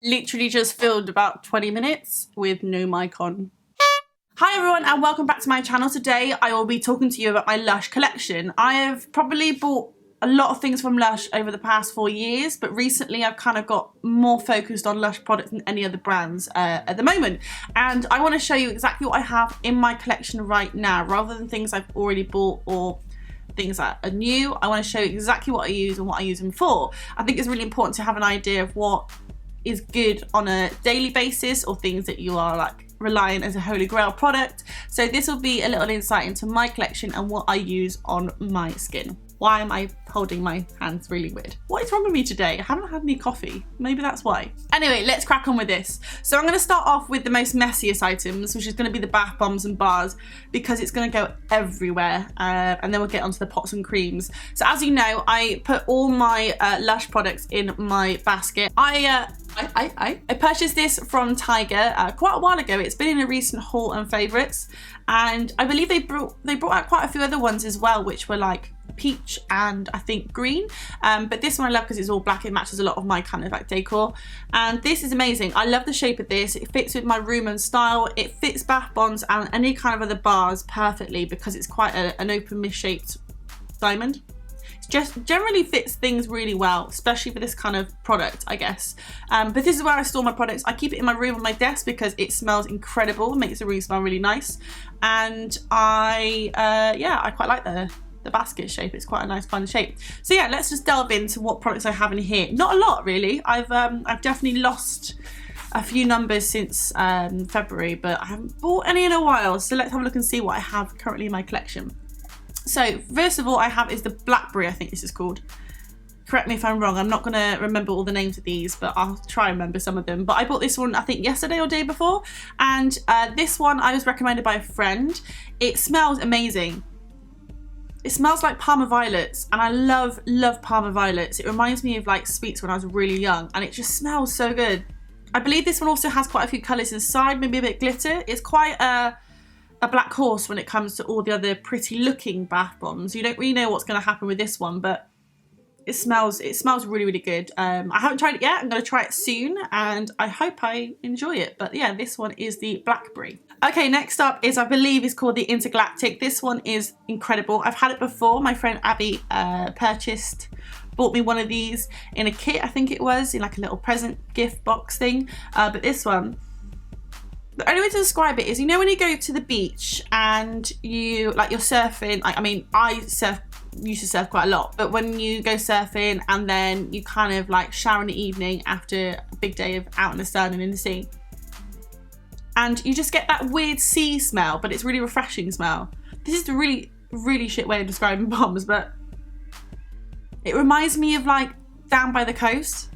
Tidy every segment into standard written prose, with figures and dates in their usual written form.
Literally just filmed about 20 minutes with no mic on. Hi everyone and welcome back to my channel. Today I will be talking to you about my LUSH collection. I have probably bought a lot of things from LUSH over the past 4 years, but recently I've kind of got more focused on LUSH products than any other brands at the moment. And I want to show you exactly what I have in my collection right now, rather than things I've already bought or things that are new. I want to show you exactly what I use and what I use them for. I think it's really important to have an idea of what is good on a daily basis or things that you are like relying as a holy grail product. So this will be a little insight into my collection and what I use on my skin. Why am I holding my hands really weird? What is wrong with me today? I haven't had any coffee. Maybe that's why. Anyway, let's crack on with this. So I'm going to start off with the most messiest items, which is going to be the bath bombs and bars, because it's going to go everywhere. And then we'll get onto the pots and creams. So as you know, I put all my LUSH products in my basket. I purchased this from Tiger quite a while ago. It's been in a recent haul and favourites, and I believe they brought out quite a few other ones as well, which were like peach and I think green, but this one I love because it's all black. It matches a lot of my kind of like decor, and this is amazing. I love the shape of this. It fits with my room and style. It fits bath bombs and any kind of other bars perfectly because it's quite an open misshaped diamond. Just generally fits things really well, especially for this kind of product, I guess. But this is where I store my products. I keep it in my room on my desk because it smells incredible. It makes the room smell really nice, and I quite like the basket shape. It's quite a nice fun shape. So yeah, let's just delve into what products I have in here. Not a lot really. I've definitely lost a few numbers since February, but I haven't bought any in a while. So let's have a look and see what I have currently in my collection. So first of all I have is the Blackberry, I think this is called. Correct me if I'm wrong, I'm not going to remember all the names of these, but I'll try and remember some of them. But I bought this one I think yesterday or day before, and this one I was recommended by a friend. It smells amazing. It smells like Parma violets, and I love Parma violets. It reminds me of like sweets when I was really young, and it just smells so good. I believe this one also has quite a few colours inside, maybe a bit glitter. It's quite a black horse when it comes to all the other pretty looking bath bombs. You don't really know what's going to happen with this one, but it smells really good. I haven't tried it yet. I'm going to try it soon, and I hope I enjoy it. But yeah, this one is the Blackberry. Okay, next up is, I believe, is called the Intergalactic. This one is incredible. I've had it before. My friend Abby bought me one of these in a kit, I think it was, in like a little present gift box thing. But this one, the only way to describe it is, you know when you go to the beach and you're surfing, I mean, I used to surf quite a lot, but when you go surfing and then you kind of like shower in the evening after a big day of out in the sun and in the sea, and you just get that weird sea smell, but it's really refreshing smell. This is the really shit way of describing bombs, but it reminds me of like down by the coast.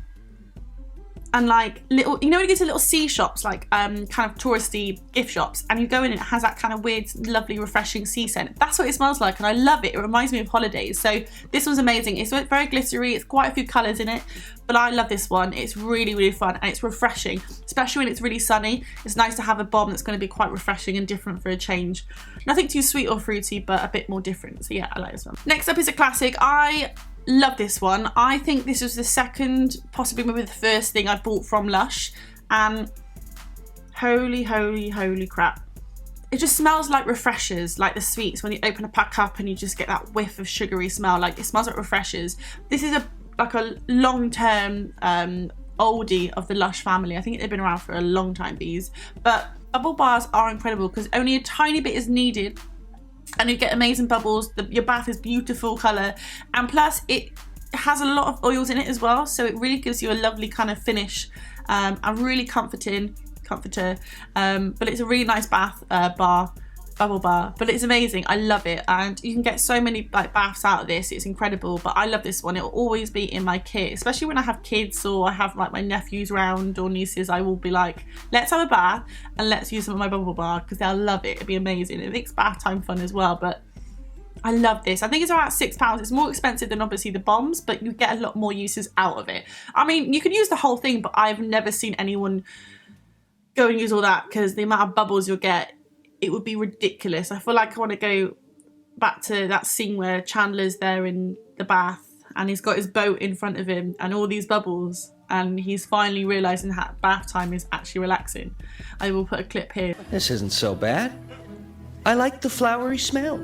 And like little, you know when you go to little sea shops, like kind of touristy gift shops, and you go in and it has that kind of weird, lovely, refreshing sea scent. That's what it smells like, and I love it. It reminds me of holidays. So this one's amazing. It's very glittery. It's quite a few colours in it, but I love this one. It's really fun, and it's refreshing, especially when it's really sunny. It's nice to have a bomb that's going to be quite refreshing and different for a change. Nothing too sweet or fruity, but a bit more different. So yeah, I like this one. Next up is a classic. I love this one. I think this was the second, possibly maybe the first thing I bought from LUSH, and holy crap. It just smells like refreshers, like the sweets when you open a pack up and you just get that whiff of sugary smell. Like, it smells like refreshers. This is like a long-term oldie of the LUSH family. I think they've been around for a long time, these. But bubble bars are incredible because only a tiny bit is needed, and you get amazing bubbles. Your bath is beautiful colour, and plus it has a lot of oils in it as well, so it really gives you a lovely kind of finish, and really comforter. But it's a really nice bath bubble bar, but it's amazing. I love it, and you can get so many like baths out of this. It's incredible, but I love this one. It will always be in my kit, especially when I have kids or I have like my nephews round or nieces. I will be like, let's have a bath and let's use some of my bubble bar, because they'll love it. It'd be amazing. It makes bath time fun as well. But I love this. I think it's about £6. It's more expensive than obviously the bombs, but you get a lot more uses out of it. I mean, you can use the whole thing, but I've never seen anyone go and use all that, because the amount of bubbles you'll get, it would be ridiculous. I feel like I want to go back to that scene where Chandler's there in the bath and he's got his boat in front of him and all these bubbles. and he's finally realising that bath time is actually relaxing. I will put a clip here. This isn't so bad. I like the flowery smell.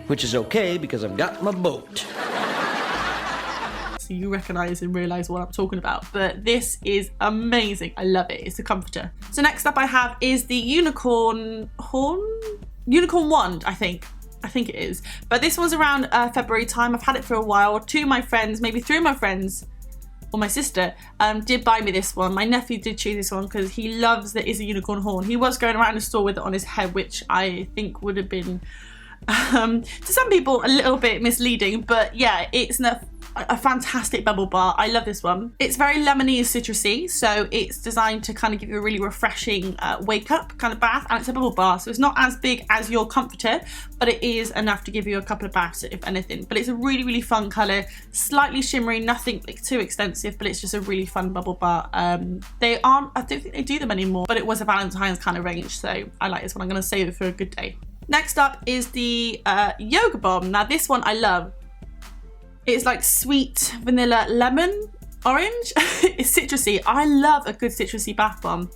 Which is okay because I've got my boat. So you recognise and realise what I'm talking about. But this is amazing. I love it. It's a comforter. So next up I have is the unicorn wand, I think it is. But this was around February time. I've had it for a while. Two of my friends, maybe three of my friends, or my sister, did buy me this one. My nephew did choose this one because he loves that it's a unicorn horn. He was going around the store with it on his head, which I think would have been, to some people, a little bit misleading. But yeah, it's a fantastic bubble bar. I love this one. It's very lemony and citrusy, so it's designed to kind of give you a really refreshing wake up kind of bath, and it's a bubble bar, so it's not as big as your comforter, but it is enough to give you a couple of baths if anything. But it's a really, really fun colour, slightly shimmery, nothing like too extensive, but it's just a really fun bubble bar. I don't think they do them anymore, but it was a Valentine's kind of range, so I like this one. I'm going to save it for a good day. Next up is the Yoga Bomb. Now this one I love. It's like sweet vanilla lemon orange. It's citrusy. I love a good citrusy bath bomb,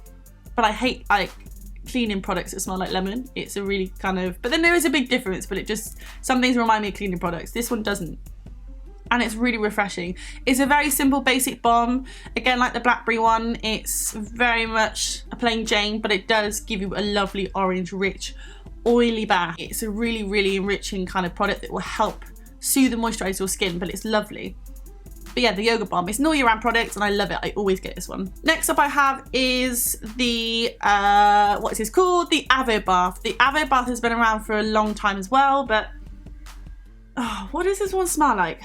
but I hate like cleaning products that smell like lemon. It's a really kind of, but then there is a big difference, but it just, some things remind me of cleaning products. This one doesn't. And it's really refreshing. It's a very simple basic bomb. Again, like the blackberry one, it's very much a plain Jane, but it does give you a lovely orange, rich, oily bath. It's a really, really enriching kind of product that will help soothe and moisturise your skin, but it's lovely. But yeah, the Yoga Bomb, it's an all year round product and I love it. I always get this one. Next up I have is the, what is this called? The Avo Bath. The Avo Bath has been around for a long time as well, but oh, what does this one smell like?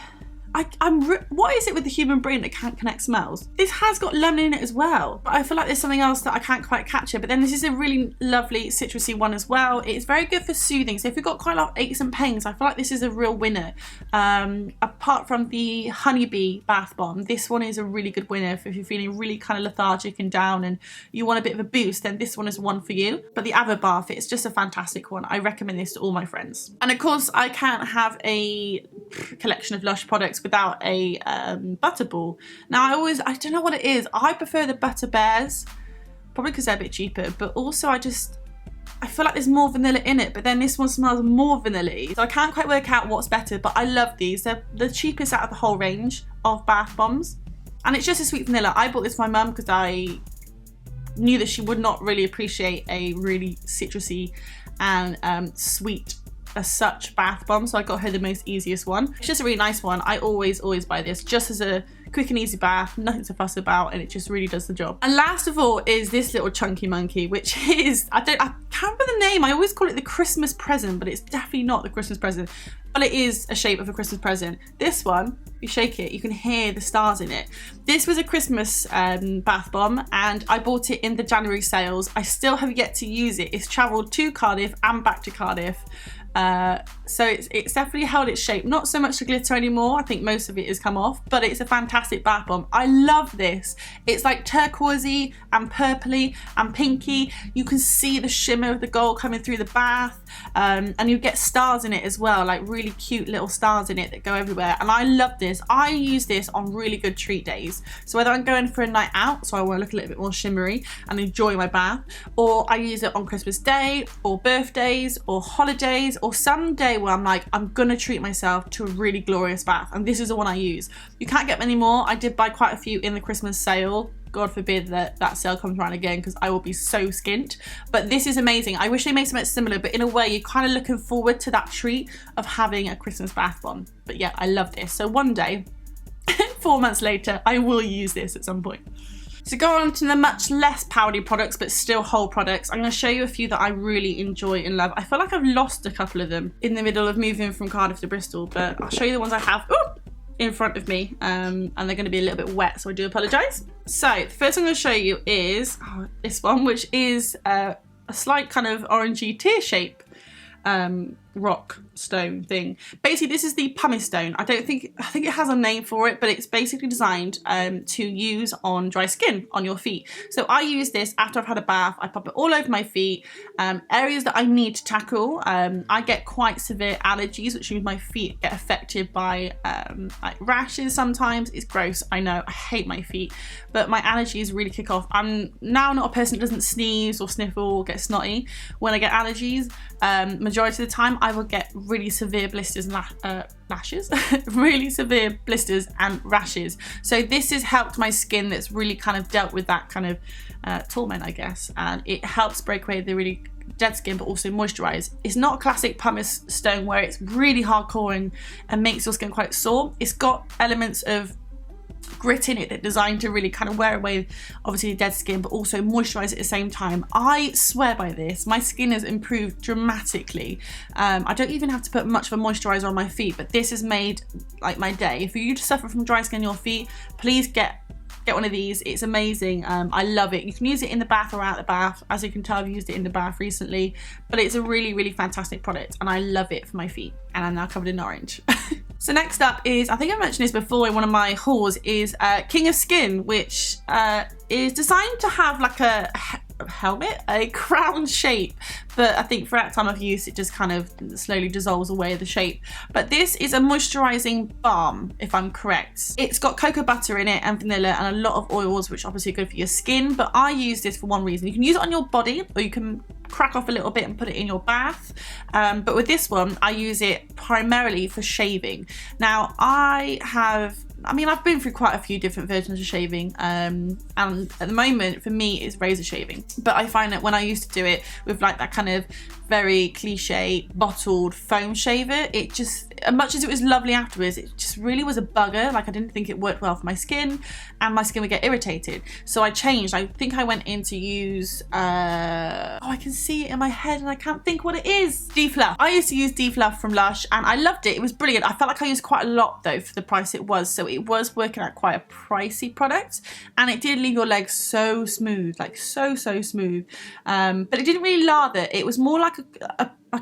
What is it with the human brain that can't connect smells? This has got lemon in it as well, but I feel like there's something else that I can't quite capture. But then this is a really lovely citrusy one as well. It's very good for soothing. So if you've got quite a lot of aches and pains, I feel like this is a real winner. Apart from the Honeybee Bath Bomb, this one is a really good winner if you're feeling really kind of lethargic and down and you want a bit of a boost, then this one is one for you. But the Avo Bath, it's just a fantastic one. I recommend this to all my friends. And of course, I can't have a collection of Lush products without a Butterball. Now I don't know what it is. I prefer the Butter Bears, probably because they're a bit cheaper, but also I feel like there's more vanilla in it, but then this one smells more vanilla-y. So I can't quite work out what's better, but I love these. They're the cheapest out of the whole range of bath bombs. And it's just a sweet vanilla. I bought this for my mum because I knew that she would not really appreciate a really citrusy and sweet as such bath bomb, so I got her the most easiest one. It's just a really nice one. I always buy this just as a quick and easy bath, nothing to fuss about, and it just really does the job. And last of all is this little chunky monkey, which is, I can't remember the name. I always call it the Christmas present, but it's definitely not the Christmas present, but it is a shape of a Christmas present. This one, you shake it, you can hear the stars in it. This was a Christmas bath bomb, and I bought it in the January sales. I still have yet to use it. It's travelled to Cardiff and back to Cardiff. So it's definitely held its shape. Not so much the glitter anymore. I think most of it has come off, but it's a fantastic bath bomb. I love this. It's like turquoisey and purpley and pinky. You can see the shimmer of the gold coming through the bath, and you get stars in it as well, like really cute little stars in it that go everywhere. And I love this. I use this on really good treat days. So whether I'm going for a night out, so I want to look a little bit more shimmery and enjoy my bath, or I use it on Christmas Day or birthdays or holidays, or some day where I'm like, I'm gonna treat myself to a really glorious bath, and this is the one I use. You can't get many more. I did buy quite a few in the Christmas sale. God forbid that sale comes around again, because I will be so skint. But this is amazing. I wish they made something similar, but in a way you're kind of looking forward to that treat of having a Christmas bath bomb. But yeah, I love this. So one day, 4 months later, I will use this at some point. To go on to the much less powdery products but still whole products, I'm going to show you a few that I really enjoy and love. I feel like I've lost a couple of them in the middle of moving from Cardiff to Bristol, but I'll show you the ones I have in front of me, and they're going to be a little bit wet, so I do apologise. So the first I'm going to show you is this one, which is a slight kind of orangey tear shape rock stone thing. Basically, this is the pumice stone. I think it has a name for it, but it's basically designed to use on dry skin on your feet. So I use this after I've had a bath. I pop it all over my feet, areas that I need to tackle. I get quite severe allergies, which means my feet get affected by like rashes sometimes. It's gross, I know, I hate my feet, but my allergies really kick off. I'm now not a person that doesn't sneeze or sniffle or get snotty when I get allergies. Majority of the time I will get really severe blisters and lashes really severe blisters and rashes. So this has helped my skin that's really kind of dealt with that kind of torment, I guess, and it helps break away the really dead skin but also moisturize. It's not a classic pumice stone where it's really hardcore and makes your skin quite sore. It's got elements of grit in it that designed to really kind of wear away obviously dead skin but also moisturize at the same time. I swear by this, my skin has improved dramatically. I don't even have to put much of a moisturizer on my feet, but this has made like my day. If you suffer from dry skin on your feet, please get one of these. It's amazing. I love it. You can use it in the bath or out the bath. As you can tell, I've used it in the bath recently, but it's a really fantastic product and I love it for my feet, and I'm now covered in orange. So next up is, I think I mentioned this before in one of my hauls, is King of Skin, which is designed to have like a helmet, a crown shape, but I think for that time of use it just kind of slowly dissolves away the shape. But this is a moisturizing balm, if I'm correct. It's got cocoa butter in it and vanilla and a lot of oils, which obviously are good for your skin, but I use this for one reason. You can use it on your body or you can crack off a little bit and put it in your bath, but with this one I use it primarily for shaving. Now I've been through quite a few different versions of shaving, and at the moment for me it's razor shaving, but I find that when I used to do it with like that kind of very cliche bottled foam shaver, it just, as much as it was lovely afterwards, it just really was a bugger. Like I didn't think it worked well for my skin and my skin would get irritated. So I changed. I think I went in to use I can see it in my head and I can't think what it is. D-Fluff. I used to use D-Fluff from Lush and I loved it. It was brilliant. I felt like I used quite a lot though for the price it was, so it was working out quite a pricey product, and it did leave your legs so smooth, like so smooth, but it didn't really lather. It was more like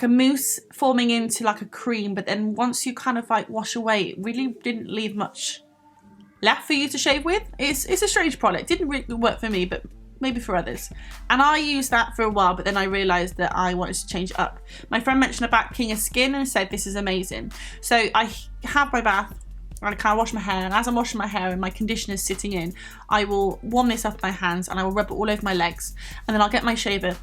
a mousse forming into like a cream, but then once you kind of like wash away, it really didn't leave much left for you to shave with. It's a strange product. It didn't really work for me, but maybe for others. And I used that for a while, but then I realised that I wanted to change it up. My friend mentioned about King of Skin and said this is amazing. So I have my bath and I kind of wash my hair, and as I'm washing my hair and my conditioner's sitting in, I will warm this up with my hands and I will rub it all over my legs, and then I'll get my shaver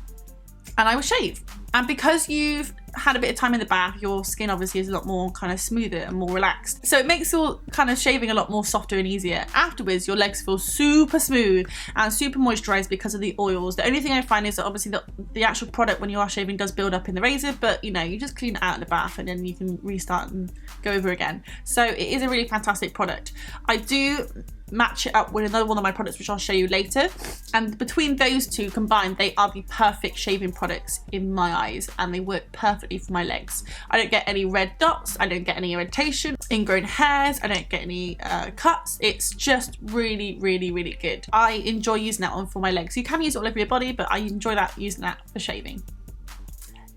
and I will shave. And because you've had a bit of time in the bath, your skin obviously is a lot more kind of smoother and more relaxed. So it makes your kind of shaving a lot more softer and easier. Afterwards, your legs feel super smooth and super moisturized because of the oils. The only thing I find is that obviously the actual product when you are shaving does build up in the razor, but you know, you just clean it out in the bath and then you can restart and go over again. So it is a really fantastic product. I do match it up with another one of my products which I'll show you later, and between those two combined they are the perfect shaving products in my eyes, and they work perfectly for my legs. I don't get any red dots, I don't get any irritation, ingrown hairs, I don't get any cuts. It's just really good. I enjoy using that one for my legs. You can use it all over your body, but I enjoy using that for shaving.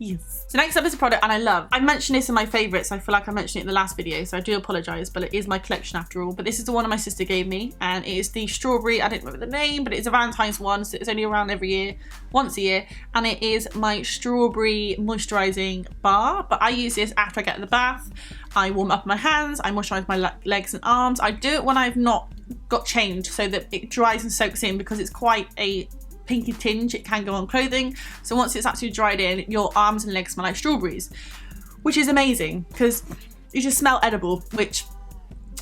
Yes. So next up is a product and I mentioned this in my favourites. I feel like I mentioned it in the last video, so I do apologise, but it is my collection after all. But this is the one my sister gave me, and it is the strawberry, I don't remember the name, but it's a Valentine's one, so it's only around once a year, and it is my strawberry moisturising bar. But I use this after I get in the bath. I warm up my hands, I moisturise my legs and arms. I do it when I've not got changed so that it dries and soaks in, because it's quite a pinky tinge. It can go on clothing, so once it's actually dried in, your arms and legs smell like strawberries, which is amazing because you just smell edible, which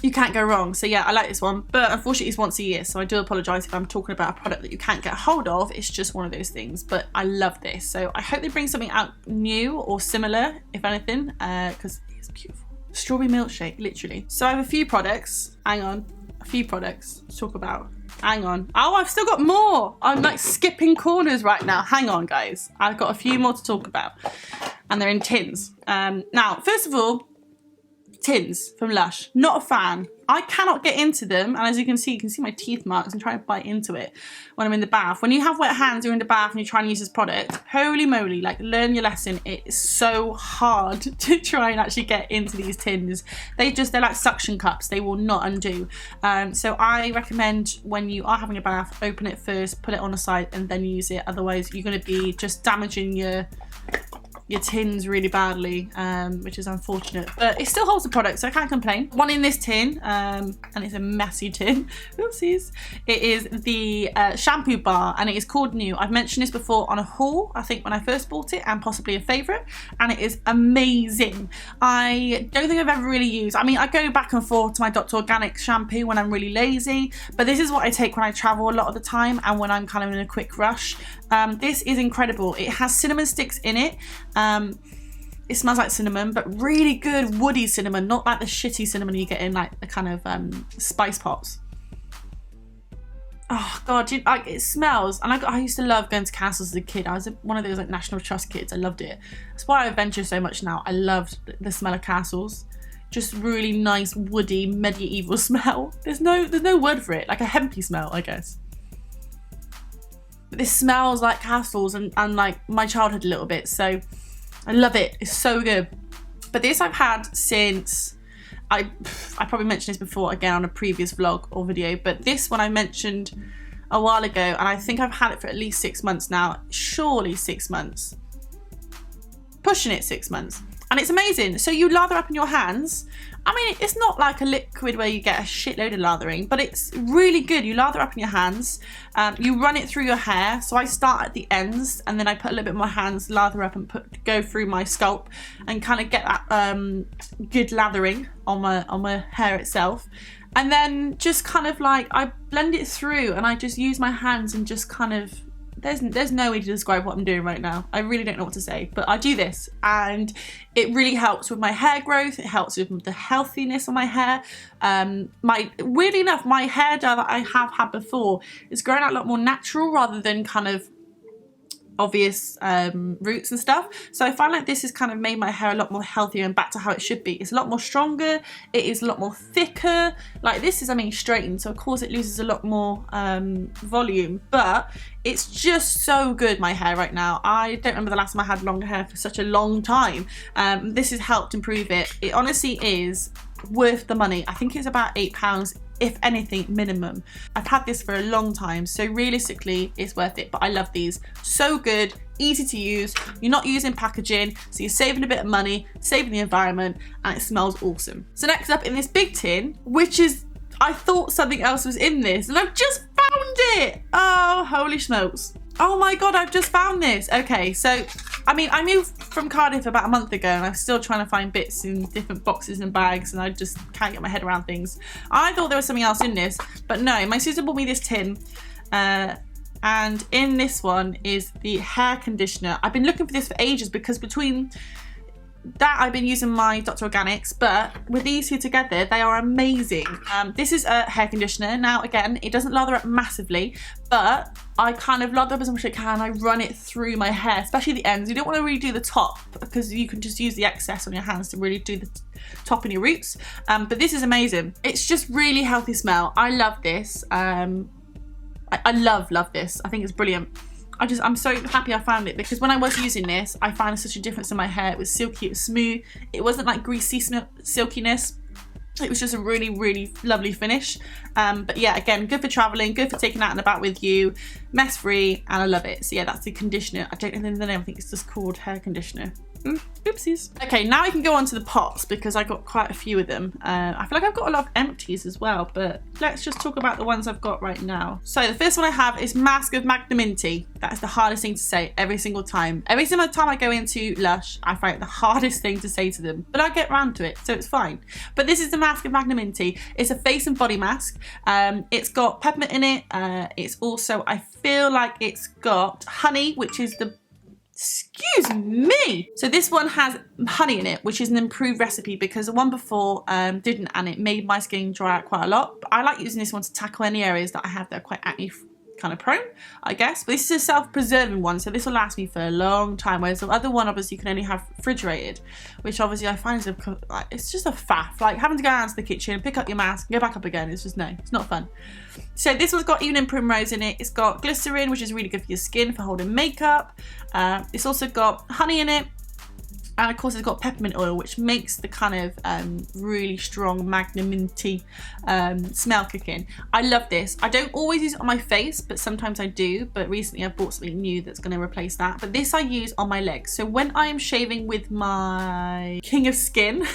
you can't go wrong. So yeah, I like this one, but unfortunately it's once a year, so I do apologise if I'm talking about a product that you can't get a hold of. It's just one of those things, but I love this, so I hope they bring something out new or similar, if anything, because it's beautiful. Strawberry milkshake, literally. So I have a few products, to talk about. Hang on. Oh, I've still got more. I'm like skipping corners right now. Hang on, guys. I've got a few more to talk about, and they're in tins. Now, first of all, tins from Lush. Not a fan. I cannot get into them, and as you can see my teeth marks and try to bite into it when I'm in the bath. When you have wet hands, you're in the bath and you're trying to use this product, holy moly, like, learn your lesson. It is so hard to try and actually get into these tins. They're like suction cups. They will not undo. So I recommend when you are having a bath, open it first, put it on the side, and then use it. Otherwise, you're going to be just damaging your tins really badly, which is unfortunate, but it still holds the product, so I can't complain. One in this tin, and it's a messy tin. Oopsies. It is the shampoo bar, and it is called New. I've mentioned this before on a haul, I think when I first bought it, and possibly a favourite, and it is amazing. I don't think I've ever really used, I mean, I go back and forth to my Dr. Organic shampoo when I'm really lazy, but this is what I take when I travel a lot of the time and when I'm kind of in a quick rush. This is incredible. It has cinnamon sticks in it. It smells like cinnamon, but really good woody cinnamon, not like the shitty cinnamon you get in like the kind of spice pops. Oh god, it smells, and I used to love going to castles as a kid. I was one of those like National Trust kids. I loved it. That's why I venture so much now. I loved the smell of castles. Just really nice woody medieval smell. There's no word for it, like a hempy smell, I guess. But this smells like castles and like my childhood a little bit, so I love it. It's so good. But this I've had since, I probably mentioned this before again on a previous vlog or video, but this one I mentioned a while ago, and I think I've had it for at least 6 months now. Surely 6 months. Pushing it 6 months. And it's amazing. So you lather up in your hands. I mean, it's not like a liquid where you get a shitload of lathering, but it's really good. You lather up in your hands, you run it through your hair. So I start at the ends, and then I put a little bit more hands, lather up, and go through my scalp and kind of get that good lathering on my hair itself. And then just kind of like, I blend it through, and I just use my hands and just kind of, there's no way to describe what I'm doing right now. I really don't know what to say, but I do this, and it really helps with my hair growth. It helps with the healthiness of my hair. Weirdly enough, my hair dye that I have had before is growing out a lot more natural rather than kind of obvious roots and stuff. So I find like this has kind of made my hair a lot more healthier and back to how it should be. It's a lot more stronger, it is a lot more thicker. Like this is, I mean, straightened, so of course it loses a lot more volume, but it's just so good, my hair right now. I don't remember the last time I had longer hair for such a long time. This has helped improve it. It honestly is worth the money. I think it's about £8, if anything, minimum. I've had this for a long time, so realistically it's worth it. But I love these. So good, easy to use, you're not using packaging, so you're saving a bit of money, saving the environment, and it smells awesome. So next up in this big tin, which is, I thought something else was in this, and I've just found it. Oh, holy smokes. Oh my god, I've just found this. Okay, so I mean, I moved from Cardiff about a month ago, and I'm still trying to find bits in different boxes and bags, and I just can't get my head around things. I thought there was something else in this, but no, my sister bought me this tin, and in this one is the hair conditioner. I've been looking for this for ages, because between that I've been using my Dr. Organics, but with these two together, they are amazing. This is a hair conditioner. Now again, it doesn't lather up massively, but I kind of lather up as much as I can. I run it through my hair, especially the ends. You don't want to really do the top, because you can just use the excess on your hands to really do the top and your roots. But this is amazing. It's just really healthy smell. I love this. I love this. I think it's brilliant. I'm so happy I found it, because when I was using this, I found such a difference in my hair. It was silky, it was smooth. It wasn't like greasy silkiness. It was just a really, really lovely finish. But yeah, again, good for traveling, good for taking out and about with you, mess free, and I love it. So yeah, that's the conditioner. I don't know the name, I think it's just called hair conditioner. Oopsies. Okay, now we can go on to the pots, because I got quite a few of them. I feel like I've got a lot of empties as well, but let's just talk about the ones I've got right now. So the first one I have is Mask of Magnanimity. That is the hardest thing to say every single time. Every single time I go into Lush, I find it the hardest thing to say to them, but I get round to it, so it's fine. But this is the Mask of Magnanimity. It's a face and body mask. It's got peppermint in it. It's also, I feel like it's got honey, which is the, excuse me. So this one has honey in it, which is an improved recipe, because the one before didn't, and it made my skin dry out quite a lot. But I like using this one to tackle any areas that I have that are quite acne kind of prone, I guess. But this is a self-preserving one, so this will last me for a long time, whereas the other one obviously you can only have refrigerated, which obviously I find is it's just a faff. Like having to go out to the kitchen, pick up your mask, go back up again. It's just, no, it's not fun. So this one's got evening primrose in it. It's got glycerin, which is really good for your skin for holding makeup. It's also got honey in it. And of course it's got peppermint oil, which makes the kind of really strong minty smell kick in. I love this. I don't always use it on my face, but sometimes I do. But recently I've bought something new that's going to replace that. But this I use on my legs. So when I am shaving with my King of Skin,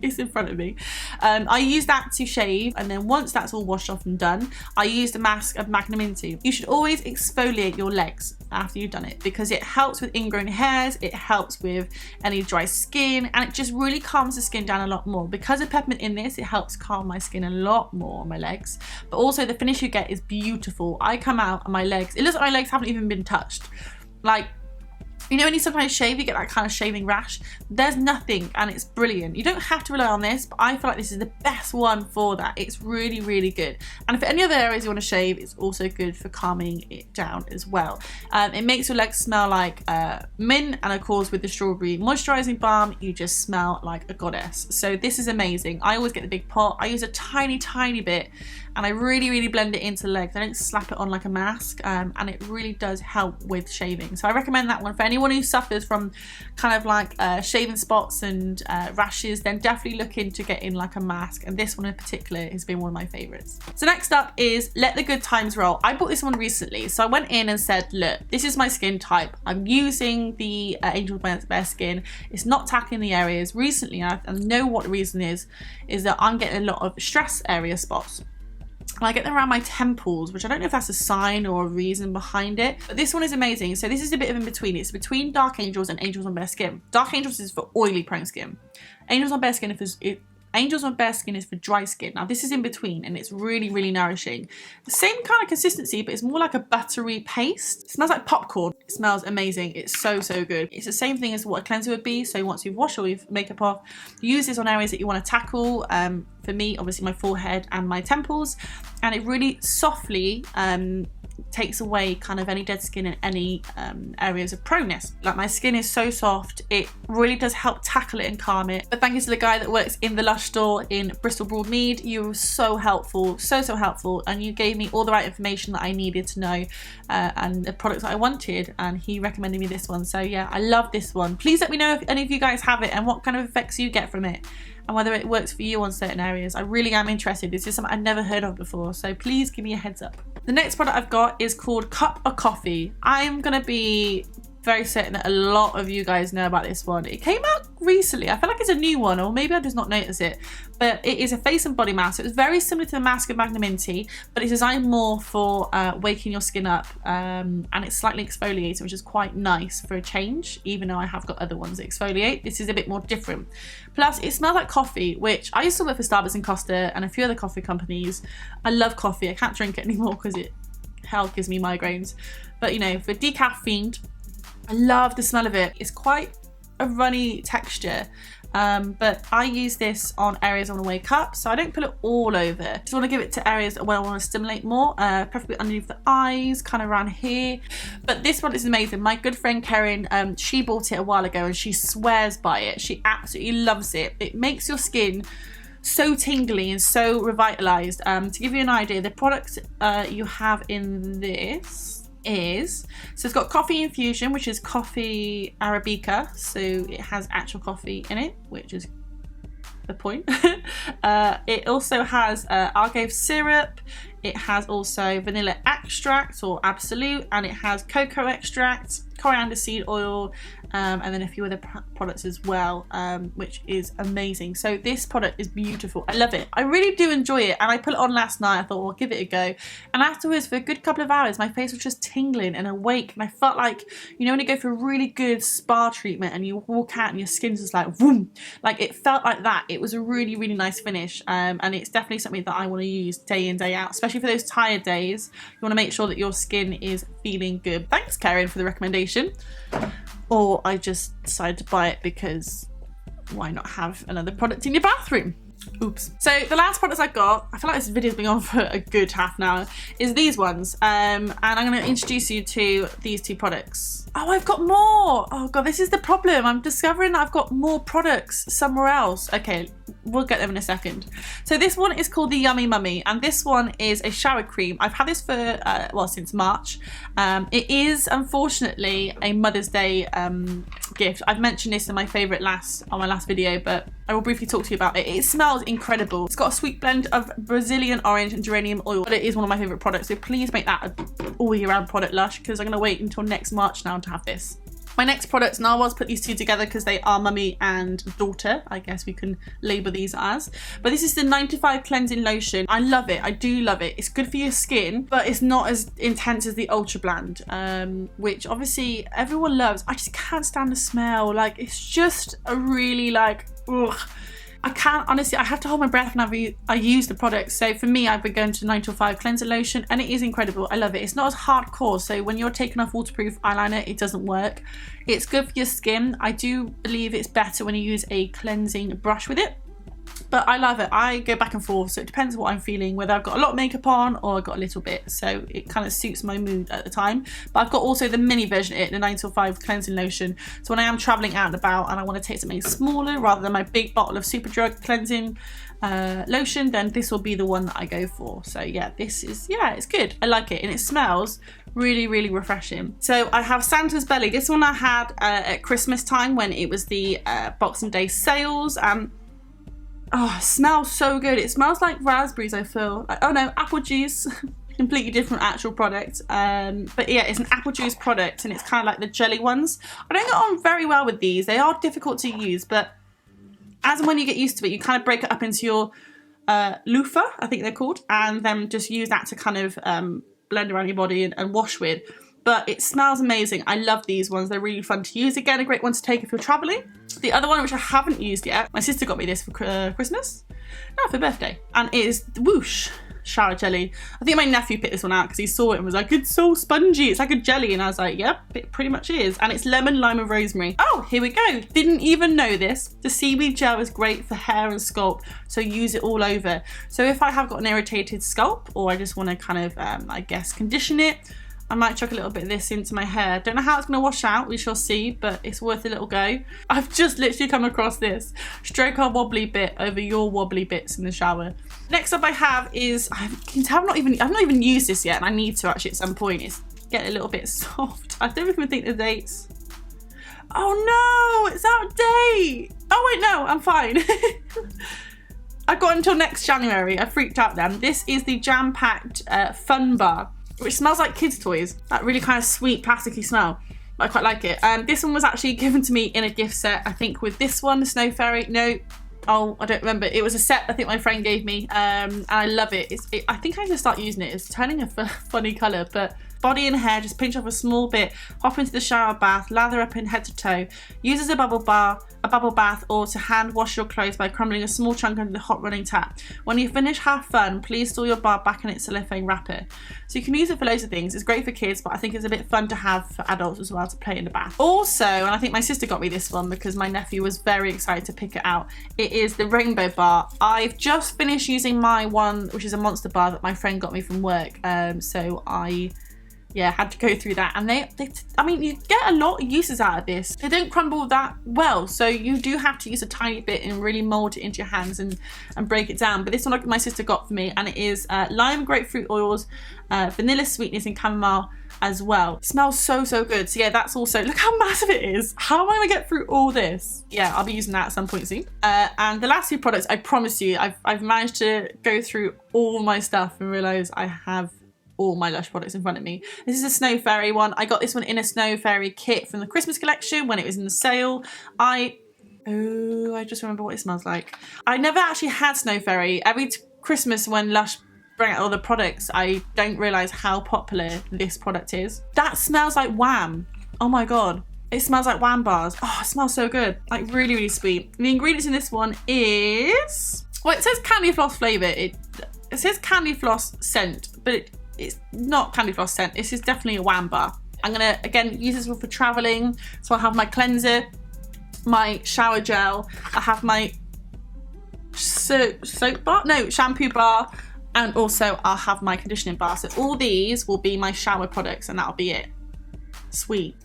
it's in front of me, I use that to shave. And then once that's all washed off and done, I use the mask of Magnum Into. You should always exfoliate your legs after you've done it, because it helps with ingrown hairs, it helps with any dry skin, and it just really calms the skin down a lot more. Because of peppermint in this, it helps calm my skin a lot more on my legs. But also the finish you get is beautiful. I come out and my legs, it looks like my legs haven't even been touched. Like, you know when you sometimes shave, you get that kind of shaving rash? There's nothing, and it's brilliant. You don't have to rely on this, but I feel like this is the best one for that. It's really, really good. And for any other areas you want to shave, it's also good for calming it down as well. It makes your legs smell like mint, and of course with the strawberry moisturizing balm, you just smell like a goddess. So this is amazing. I always get the big pot. I use a tiny, tiny bit, and I really, really blend it into the legs. I don't slap it on like a mask, and it really does help with shaving. So I recommend that one for anyone who suffers from kind of like shaving spots and rashes. Then definitely look into getting like a mask, and this one in particular has been one of my favorites. So next up is Let the Good Times Roll. I bought this one recently, so I went in and said, look, this is my skin type. I'm using the Angel Bare Skin. It's not tackling the areas. Recently, I know what the reason is that I'm getting a lot of stress area spots. And I get them around my temples, which I don't know if that's a sign or a reason behind it. But this one is amazing. So this is a bit of in between. It's between Dark Angels and Angels on Bare Skin. Dark Angels is for oily prone skin. Angels on Bare Skin Angels on Bare Skin is for dry skin. Now this is in between, and it's really, really nourishing. The same kind of consistency, but it's more like a buttery paste. It smells like popcorn. It smells amazing. It's so, so good. It's the same thing as what a cleanser would be. So once you've washed all your makeup off, use this on areas that you want to tackle. For me, obviously my forehead and my temples. And it really softly takes away kind of any dead skin and any areas of proneness. Like my skin is so soft, it really does help tackle it and calm it. But thank you to the guy that works in the Lush store in Bristol Broadmead. You were so helpful, so helpful, and you gave me all the right information that I needed to know and the products that I wanted, and he recommended me this one. So yeah, I love this one. Please let me know if any of you guys have it and what kind of effects you get from it, and whether it works for you on certain areas. I really am interested. This is something I've never heard of before, so please give me a heads up. The next product I've got is called Cup of Coffee. I'm gonna be very certain that a lot of you guys know about this one. It came out recently. I feel like it's a new one, or maybe I just not noticed it, but it is a face and body mask. It was very similar to the mask of Magnum Minty, but it's designed more for waking your skin up, and it's slightly exfoliating, which is quite nice for a change, even though I have got other ones that exfoliate. This is a bit more different. Plus it smells like coffee, which I used to work for Starbucks and Costa and a few other coffee companies. I love coffee. I can't drink it anymore because it gives me migraines, but you know, for decaf fiend, I love the smell of it. It's quite a runny texture, but I use this on areas I want to wake up, so I don't put it all over. Just want to give it to areas where I want to stimulate more, preferably underneath the eyes, kind of around here. But this one is amazing. My good friend Karen, she bought it a while ago and she swears by it. She absolutely loves it. It makes your skin so tingly and so revitalized. To give you an idea, the product you have in this so it's got coffee infusion, which is coffee Arabica, so it has actual coffee in it, which is the point. It also has agave syrup, it has also vanilla extract or absolute, and it has cocoa extract, coriander seed oil, and then a few other products as well, which is amazing. So this product is beautiful. I love it. I really do enjoy it, and I put it on last night. I thought, well, I'll give it a go, and afterwards for a good couple of hours my face was just tingling and awake, and I felt like, you know, when you go for a really good spa treatment and you walk out and your skin's just like boom, like it felt like that. It was a really, really nice finish, and it's definitely something that I want to use day in, day out, especially for those tired days. You want to make sure that your skin is feeling good. Thanks Karen for the recommendation. Or I just decided to buy it because why not have another product in your bathroom? Oops. So the last products I got, I feel like this video's been on for a good half an hour, is these ones. And I'm going to introduce you to these two products. Oh, I've got more. Oh God, this is the problem. I'm discovering that I've got more products somewhere else. Okay, we'll get them in a second. So this one is called the Yummy Mummy, and this one is a shower cream. I've had this for, well, since March. It is unfortunately a Mother's Day gift. I've mentioned this in my favourite on my last video, but I will briefly talk to you about it. It smells incredible. It's got a sweet blend of Brazilian orange and geranium oil, but it is one of my favourite products. So please make that an all year round product, Lush, because I'm going to wait until next March now to have this. My next products, now I was put these two together because they are mummy and daughter, I guess we can label these as. But this is the 9 to 5 cleansing lotion. I love it, I do love it. It's good for your skin, but it's not as intense as the Ultra Blend, which obviously everyone loves. I just can't stand the smell. Like, it's just a really like, ugh. I can't, honestly, I have to hold my breath whenever I use the product. So for me, I've been going to 9 to 5 cleanser lotion, and it is incredible. I love it. It's not as hardcore, so when you're taking off waterproof eyeliner, it doesn't work. It's good for your skin. I do believe it's better when you use a cleansing brush with it, but I love it. I go back and forth, so it depends on what I'm feeling, whether I've got a lot of makeup on or I've got a little bit, so it kind of suits my mood at the time. But I've got also the mini version of it, the 9 to 5 cleansing lotion, so when I am traveling out and about and I want to take something smaller rather than my big bottle of Superdrug cleansing lotion, then this will be the one that I go for. So yeah, this is, yeah, it's good. I like it, and it smells really, really refreshing. So I have Santa's Belly. This one I had at Christmas time when it was the Boxing Day sales. Oh, it smells so good. It smells like raspberries, I feel. Like, oh no, apple juice. Completely different actual product. But yeah, it's an apple juice product, and it's kind of like the jelly ones. I don't get on very well with these. They are difficult to use, but as and when you get used to it, you kind of break it up into your loofah, I think they're called, and then just use that to kind of blend around your body and wash with. But it smells amazing. I love these ones. They're really fun to use. Again, a great one to take if you're traveling. The other one, which I haven't used yet, my sister got me this for Christmas? No, for birthday. And it is Whoosh shower jelly. I think my nephew picked this one out because he saw it and was like, it's so spongy. It's like a jelly. And I was like, yep, it pretty much is. And it's lemon, lime and rosemary. Oh, here we go. Didn't even know this. The seaweed gel is great for hair and scalp, so use it all over. So if I have got an irritated scalp, or I just want to kind of, I guess, condition it, I might chuck a little bit of this into my hair. Don't know how it's going to wash out, we shall see, but it's worth a little go. I've just literally come across this. Stroke our wobbly bit over your wobbly bits in the shower. Next up I have is, I've not even used this yet, and I need to actually at some point. It's getting a little bit soft. I don't even think the dates. Oh no, it's out of date. Oh wait, no, I'm fine. I've got until next January. I freaked out then. This is the jam-packed Fun Bar, which smells like kids' toys. That really kind of sweet, plasticky smell. But I quite like it. This one was actually given to me in a gift set, I think with this one, the Snow Fairy. No, oh, I don't remember. It was a set I think my friend gave me, and I love it. I think I need to start using it. It's turning a funny colour, but body and hair, just pinch off a small bit, hop into the shower bath, lather up in head to toe. Use as a bubble bath, or to hand wash your clothes by crumbling a small chunk under the hot running tap. When you finish, have fun. Please store your bar back in its cellophane wrapper. So you can use it for loads of things. It's great for kids, but I think it's a bit fun to have for adults as well, to play in the bath. Also, and I think my sister got me this one because my nephew was very excited to pick it out, it is the Rainbow Bar. I've just finished using my one, which is a Monster Bar that my friend got me from work. So I had to go through that, and I mean, you get a lot of uses out of this. They don't crumble that well, so you do have to use a tiny bit and really mold it into your hands and break it down. But this one my sister got for me, and it is lime, grapefruit oils, vanilla sweetness and chamomile as well. It smells so good. So yeah, that's also, look how massive it is. How am I gonna get through all this? Yeah, I'll be using that at some point soon. And the last two products, I promise you, I've managed to go through all my stuff and realize I have all my Lush products in front of me. This is a Snow Fairy one. I got this one in a Snow Fairy kit from the Christmas collection when it was in the sale. I just remember what it smells like. I never actually had Snow Fairy. Every Christmas when Lush bring out all the products, I don't realise how popular this product is. That smells like Wham. Oh my god. It smells like Wham bars. Oh, it smells so good. Like really, really sweet. The ingredients in this one is, well, it says candy floss flavour. It says candy floss scent, but it's not candy floss scent. This is definitely a Wham bar. I'm gonna, again, use this one for traveling. So I have my cleanser, my shower gel, I have my soap bar? No, shampoo bar. And also I'll have my conditioning bar. So all these will be my shower products and that'll be it. Sweet.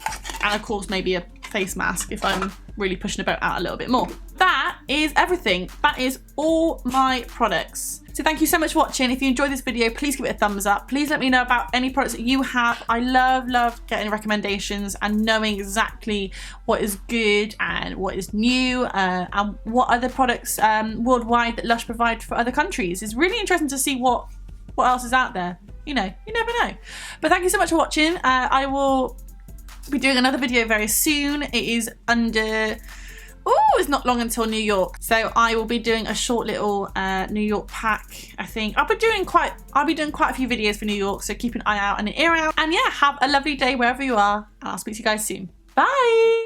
And of course maybe a face mask if I'm really pushing the boat out a little bit more. That is everything. That is all my products. So thank you so much for watching. If you enjoyed this video, please give it a thumbs up. Please let me know about any products that you have. I love getting recommendations and knowing exactly what is good and what is new and what other products worldwide that Lush provide for other countries. It's really interesting to see what else is out there. You know, you never know. But thank you so much for watching. I will be doing another video very soon. It is under... Oh, it's not long until New York. So I will be doing a short little New York pack, I think. I'll be doing quite a few videos for New York, so keep an eye out and an ear out. And yeah, have a lovely day wherever you are. And I'll speak to you guys soon. Bye!